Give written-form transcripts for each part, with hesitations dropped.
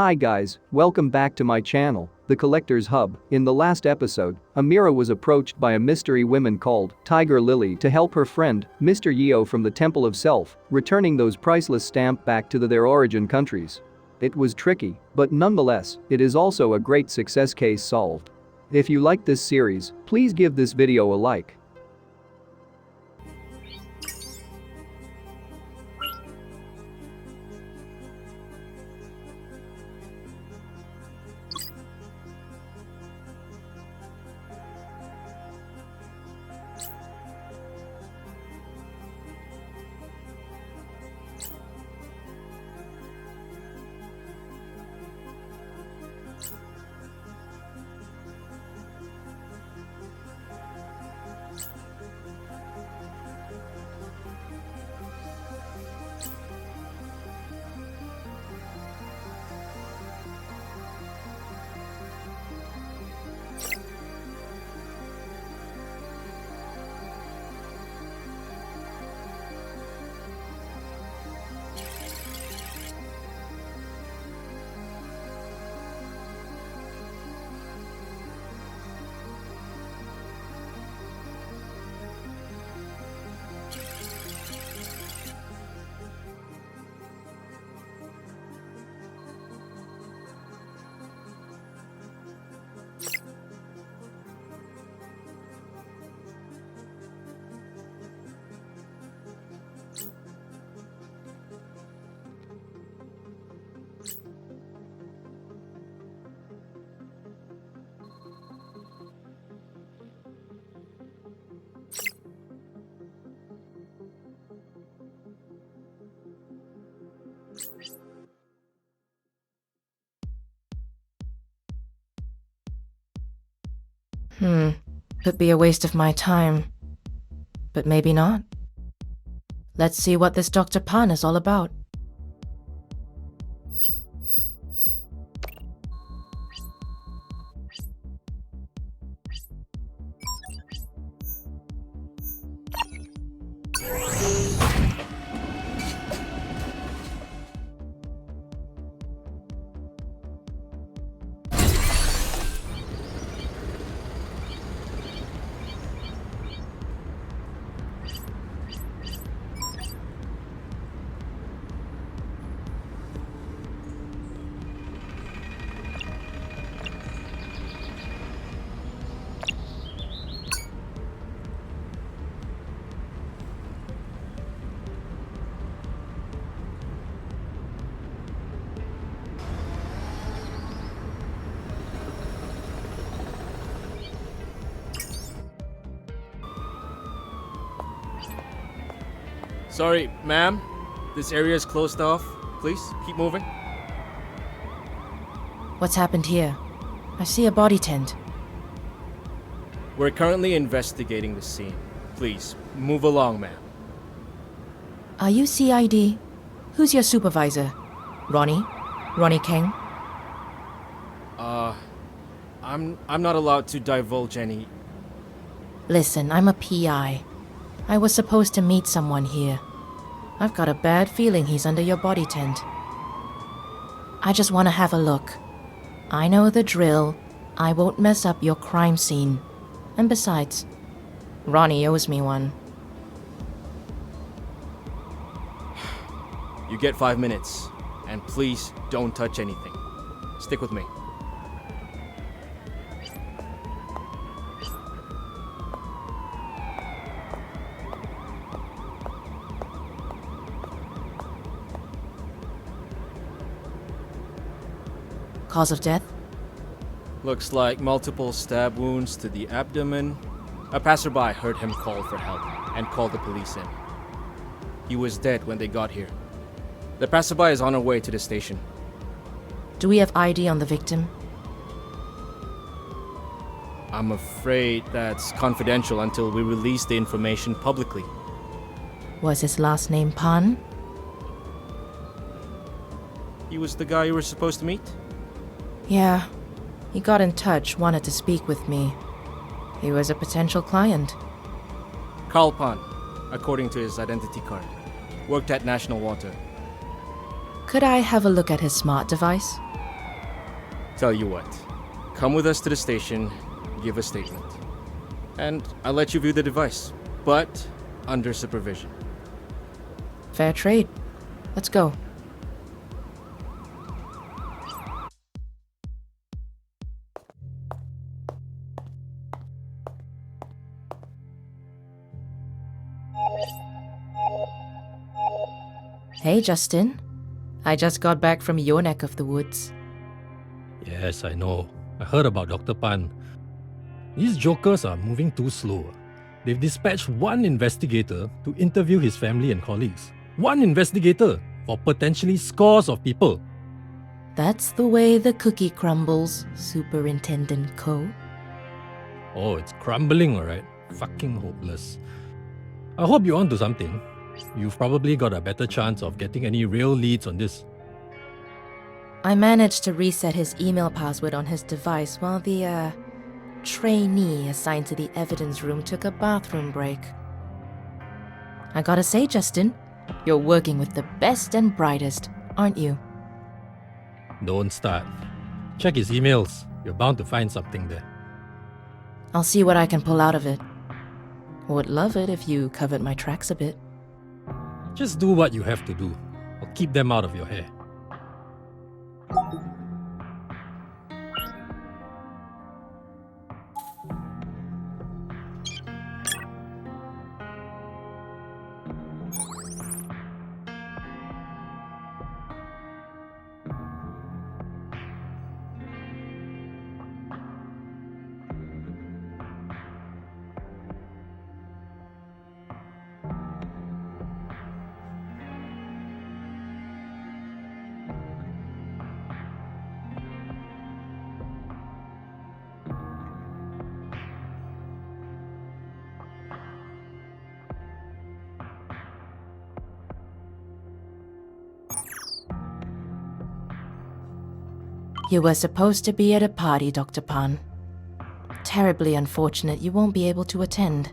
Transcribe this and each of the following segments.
Hi guys, welcome back to my channel, The Collector's Hub. In the last episode, Amira was approached by a mystery woman called Tiger Lily to help her friend, Mr. Yeo from the Temple of Self, returning those priceless stamps back to their origin countries. It was tricky, but nonetheless, it is also a great success case solved. If you like this series, please give this video a like. Could be a waste of my time. But maybe not. Let's see what this Dr. Pan is all about. Sorry, ma'am. This area is closed off. Please, keep moving. What's happened here? I see a body tent. We're currently investigating the scene. Please, move along, ma'am. Are you CID? Who's your supervisor? Ronnie? Ronnie Kang? I'm not allowed to divulge any... Listen, I'm a PI. I was supposed to meet someone here. I've got a bad feeling he's under your body tent. I just want to have a look. I know the drill. I won't mess up your crime scene. And besides, Ronnie owes me one. You get 5 minutes. And please, don't touch anything. Stick with me. Cause of death? Looks like multiple stab wounds to the abdomen. A passerby heard him call for help and called the police in. He was dead when they got here. The passerby is on her way to the station. Do we have ID on the victim? I'm afraid that's confidential until we release the information publicly. Was his last name Pan? He was the guy you were supposed to meet? Yeah. He got in touch, wanted to speak with me. He was a potential client. Carl Pan, according to his identity card. Worked at National Water. Could I have a look at his smart device? Tell you what, come with us to the station, give a statement. And I'll let you view the device, but under supervision. Fair trade. Let's go. Hey, Justin. I just got back from your neck of the woods. Yes, I know. I heard about Dr. Pan. These jokers are moving too slow. They've dispatched one investigator to interview his family and colleagues. One investigator for potentially scores of people. That's the way the cookie crumbles, Superintendent Co. Oh, it's crumbling, alright. Fucking hopeless. I hope you're onto something. You've probably got a better chance of getting any real leads on this. I managed to reset his email password on his device while the, trainee assigned to the evidence room took a bathroom break. I gotta say, Justin, you're working with the best and brightest, aren't you? Don't start. Check his emails. You're bound to find something there. I'll see what I can pull out of it. Would love it if you covered my tracks a bit. Just do what you have to do. Or keep them out of your hair. You were supposed to be at a party, Dr. Pan. Terribly unfortunate you won't be able to attend.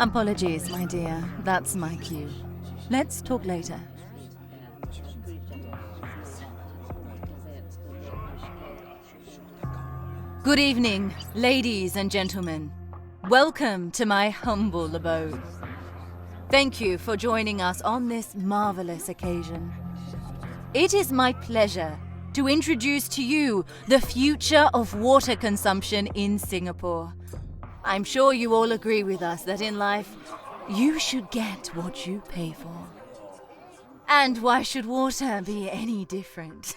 Apologies, my dear. That's my cue. Let's talk later. Good evening, ladies and gentlemen. Welcome to my humble abode. Thank you for joining us on this marvelous occasion. It is my pleasure to introduce to you the future of water consumption in Singapore. I'm sure you all agree with us that in life, you should get what you pay for. And why should water be any different?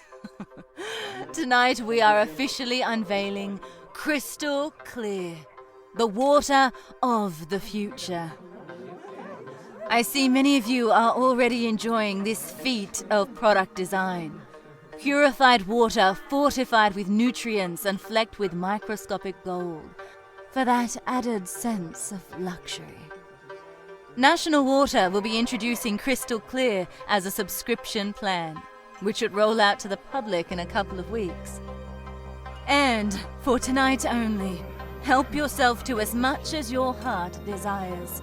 Tonight we are officially unveiling Crystal Clear, the water of the future. I see many of you are already enjoying this feat of product design. Purified water fortified with nutrients and flecked with microscopic gold, for that added sense of luxury. National Water will be introducing Crystal Clear as a subscription plan, which should roll out to the public in a couple of weeks. And for tonight only, help yourself to as much as your heart desires,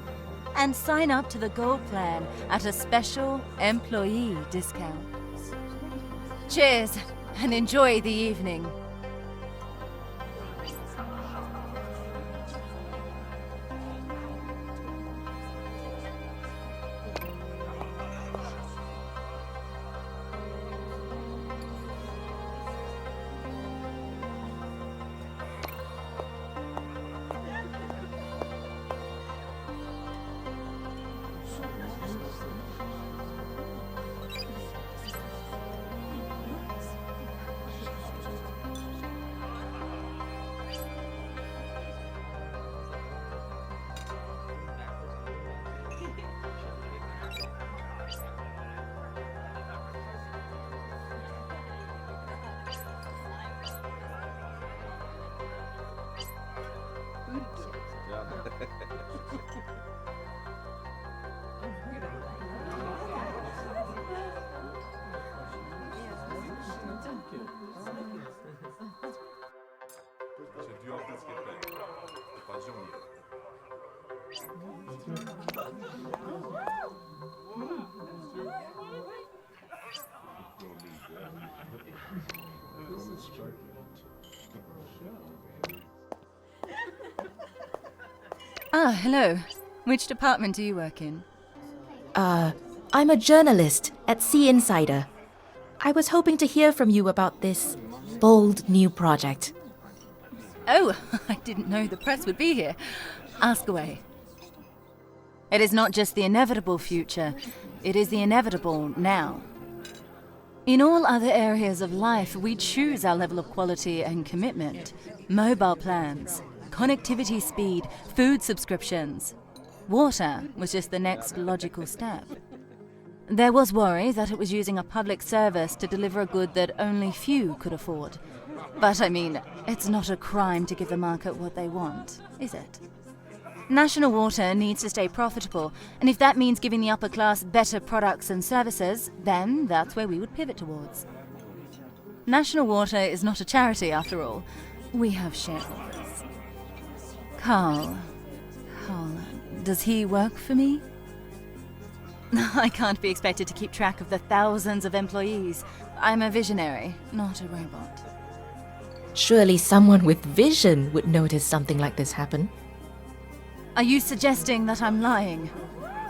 and sign up to the Gold Plan at a special employee discount. Cheers, and enjoy the evening. Ah, hello. Which department do you work in? I'm a journalist at Sea Insider. I was hoping to hear from you about this bold new project. Oh, I didn't know the press would be here. Ask away. It is not just the inevitable future, it is the inevitable now. In all other areas of life, we choose our level of quality and commitment. Mobile plans, connectivity speed, food subscriptions. Water was just the next logical step. There was worry that it was using a public service to deliver a good that only few could afford. But I mean, it's not a crime to give the market what they want, is it? National Water needs to stay profitable, and if that means giving the upper class better products and services, then that's where we would pivot towards. National Water is not a charity, after all. We have shareholders. Carl, does he work for me? I can't be expected to keep track of the thousands of employees. I'm a visionary, not a robot. Surely someone with vision would notice something like this happen. Are you suggesting that I'm lying?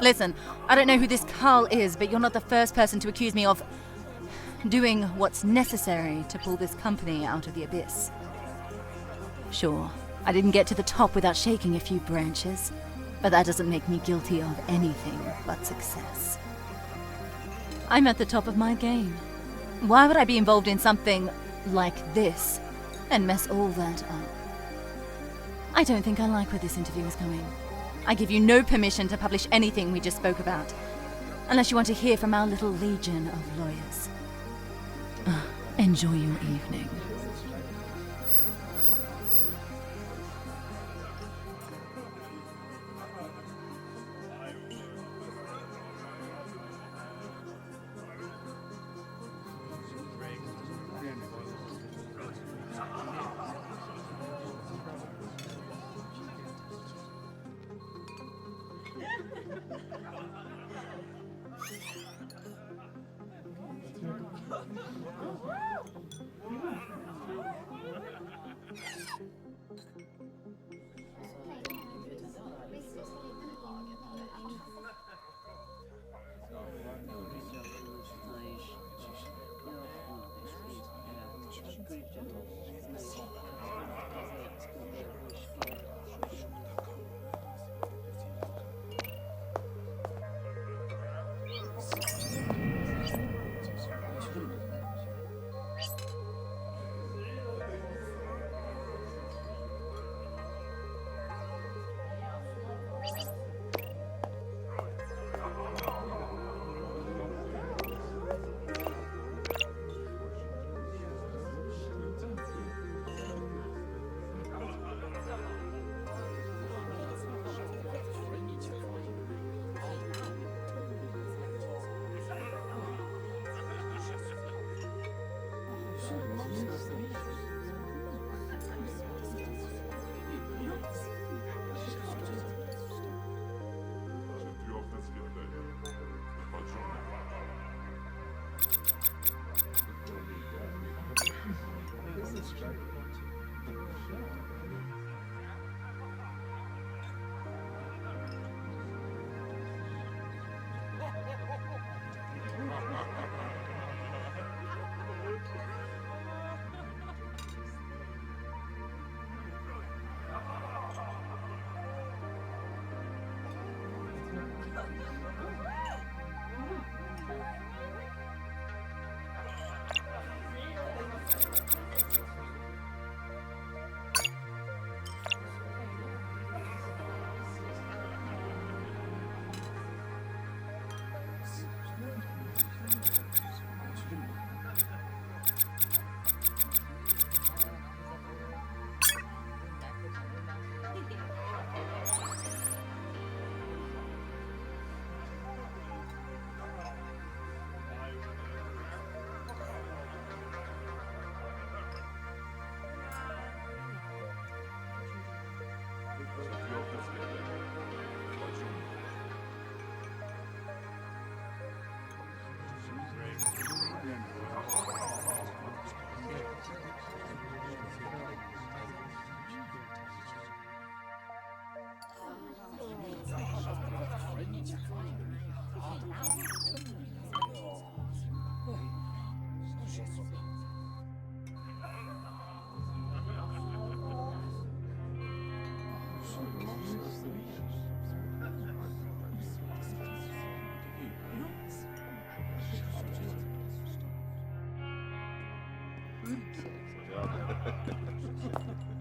Listen, I don't know who this Carl is, but you're not the first person to accuse me of doing what's necessary to pull this company out of the abyss. Sure, I didn't get to the top without shaking a few branches, but that doesn't make me guilty of anything but success. I'm at the top of my game. Why would I be involved in something like this and mess all that up? I don't think I like where this interview is going. I give you no permission to publish anything we just spoke about, unless you want to hear from our little legion of lawyers. Enjoy your evening.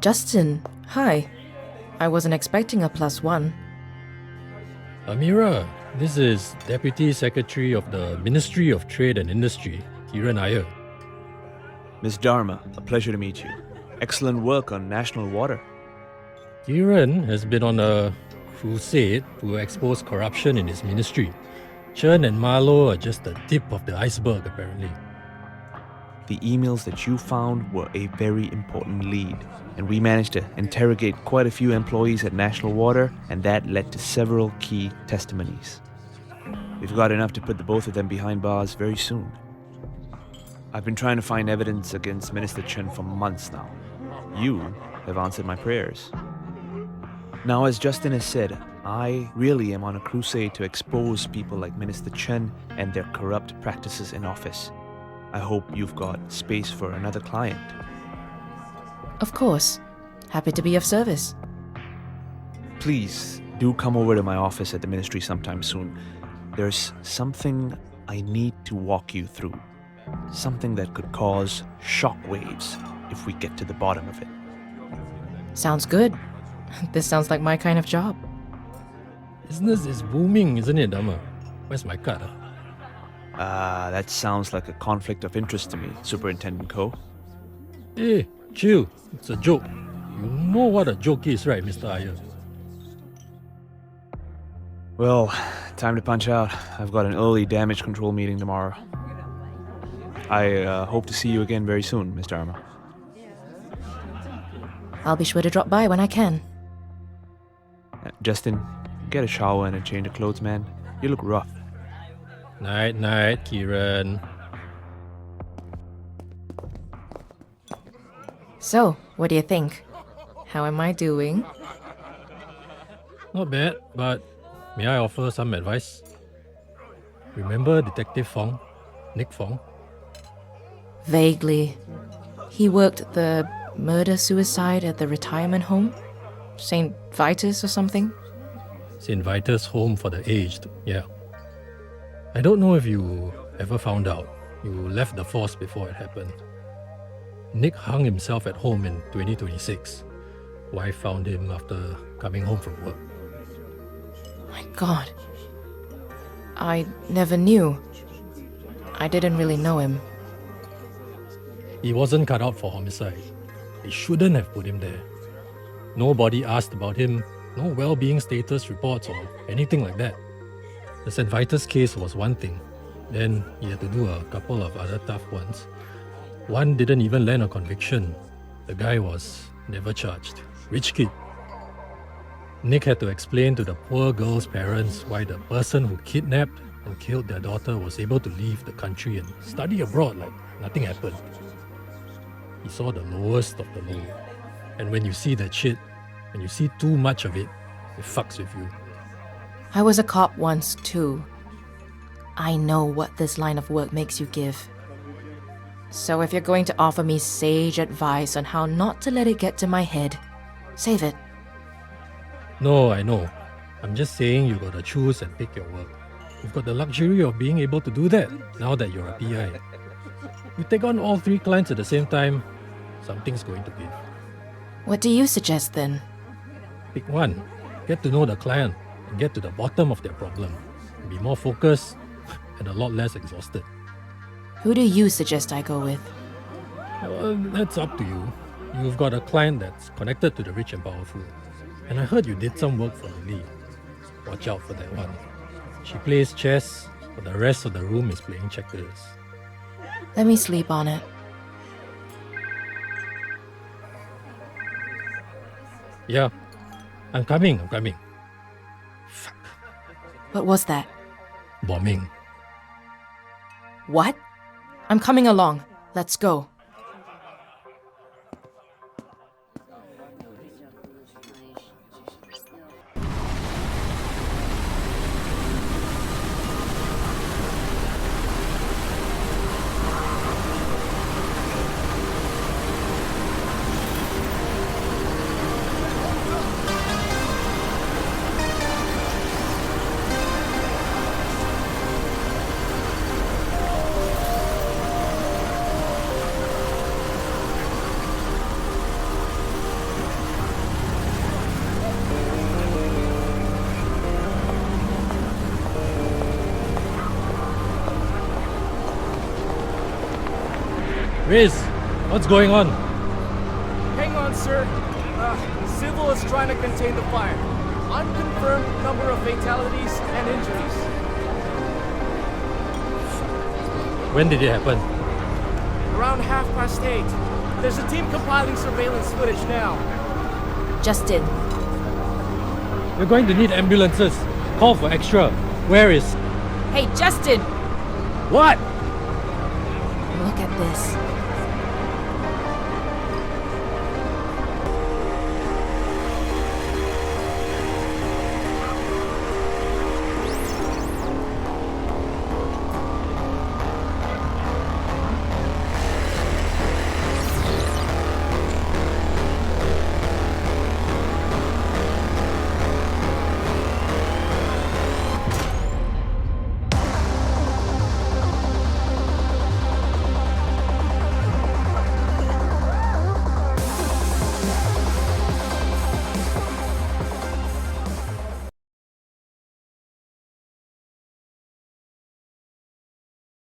Justin, hi. I wasn't expecting a +1. Amira, this is Deputy Secretary of the Ministry of Trade and Industry, Kiran Iyer. Miss Darma, a pleasure to meet you. Excellent work on national water. Kiran has been on a crusade to expose corruption in his ministry. Chen and Marlowe are just the tip of the iceberg, apparently. The emails that you found were a very important lead, and we managed to interrogate quite a few employees at National Water, and that led to several key testimonies. We've got enough to put the both of them behind bars very soon. I've been trying to find evidence against Minister Chen for months now. You have answered my prayers. Now, as Justin has said, I really am on a crusade to expose people like Minister Chen and their corrupt practices in office. I hope you've got space for another client. Of course. Happy to be of service. Please do come over to my office at the ministry sometime soon. There's something I need to walk you through. Something that could cause shockwaves if we get to the bottom of it. Sounds good. This sounds like my kind of job. Business is booming, isn't it, Dharma? Where's my card? That sounds like a conflict of interest to me, Superintendent Ko. Hey, chill. It's a joke. You know what a joke is, right, Mr. Iyer? Well, time to punch out. I've got an early damage control meeting tomorrow. I hope to see you again very soon, Miss Darma. I'll be sure to drop by when I can. Justin, get a shower and a change of clothes, man. You look rough. Night, night, Kiran. So, what do you think? How am I doing? Not bad, but may I offer some advice? Remember Detective Fong? Nick Fong? Vaguely. He worked the murder-suicide at the retirement home? St. Vitus or something? St. Vitus Home for the Aged, yeah. I don't know if you ever found out. You left the force before it happened. Nick hung himself at home in 2026. Wife found him after coming home from work. My God. I never knew. I didn't really know him. He wasn't cut out for homicide. They shouldn't have put him there. Nobody asked about him, no well-being status reports or anything like that. The St. Vitus case was one thing. Then he had to do a couple of other tough ones. One didn't even land a conviction. The guy was never charged. Rich kid. Nick had to explain to the poor girl's parents why the person who kidnapped and killed their daughter was able to leave the country and study abroad like nothing happened. He saw the lowest of the low. And when you see that shit, when you see too much of it, it fucks with you. I was a cop once too. I know what this line of work makes you give. So if you're going to offer me sage advice on how not to let it get to my head, save it. No, I know. I'm just saying you gotta choose and pick your work. You've got the luxury of being able to do that now that you're a PI. You take on all 3 clients at the same time, something's going to give. What do you suggest then? Pick one. Get to know the client and get to the bottom of their problem. Be more focused and a lot less exhausted. Who do you suggest I go with? Well, that's up to you. You've got a client that's connected to the rich and powerful. And I heard you did some work for Lily. Watch out for that one. She plays chess, but the rest of the room is playing checkers. Let me sleep on it. Yeah, I'm coming. Fuck. What was that? Bombing. What? I'm coming along. Let's go. Riz, what's going on? Hang on, sir. Civil is trying to contain the fire. Unconfirmed number of fatalities and injuries. When did it happen? Around 8:30. There's a team compiling surveillance footage now. Justin, We're going to need ambulances. Call for extra. Where is... Hey, Justin! What? Look at this.